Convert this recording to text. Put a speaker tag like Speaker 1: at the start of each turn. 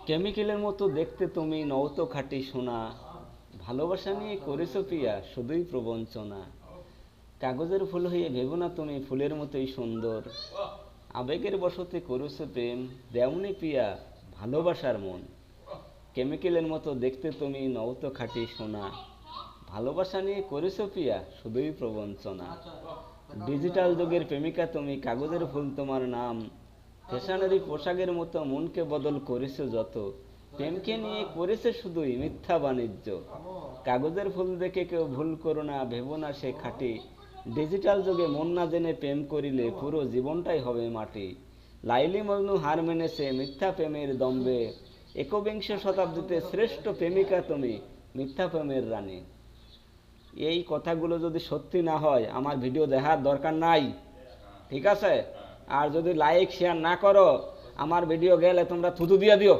Speaker 1: কেমিক্যালের মতো দেখতে তুমি নও তো খাঁটি সোনা, ভালোবাসা নিয়ে করেছো পিয়া শুধুই প্রবঞ্চনা। কাগজের ফুল হয়ে ভেবো না তুমি ফুলের মতোই সুন্দর, আবেগের বশতে করেছো প্রেম, দেওনি পিয়া ভালোবাসার মন। কেমিক্যালের মতো দেখতে তুমি নও তো খাঁটি সোনা, ভালোবাসা নিয়ে করেছো পিয়া শুধুই প্রবঞ্চনা। ডিজিটাল যুগের প্রেমিকা তুমি, কাগজের ফুল তোমার নাম, ফ্যাশনেরই পোশাকের মতো মনকে বদল করেছে যত, প্রেমকে নিয়ে করেছে শুধুই মিথ্যা বাণিজ্য। কাগজের ফুল দেখে কেউ ভুল করো না, ভেবো না সে খাঁটি, ডিজিটাল যুগে মন না জেনে প্রেম করিলে পুরো জীবনটাই হবে মাটি। লাইলি মজনু হার মেনেছে মিথ্যা প্রেমের দম্বে, একবিংশ শতাব্দীতে শ্রেষ্ঠ প্রেমিকা তুমি, মিথ্যা প্রেমের রানী। এই কথাগুলো যদি সত্যি না হয় আমার ভিডিও দেখার দরকার নাই, ঠিক আছে? আর যদি লাইক শেয়ার না করো, আমার ভিডিও গেলে তোমরা থুতু দিয়ে দিও।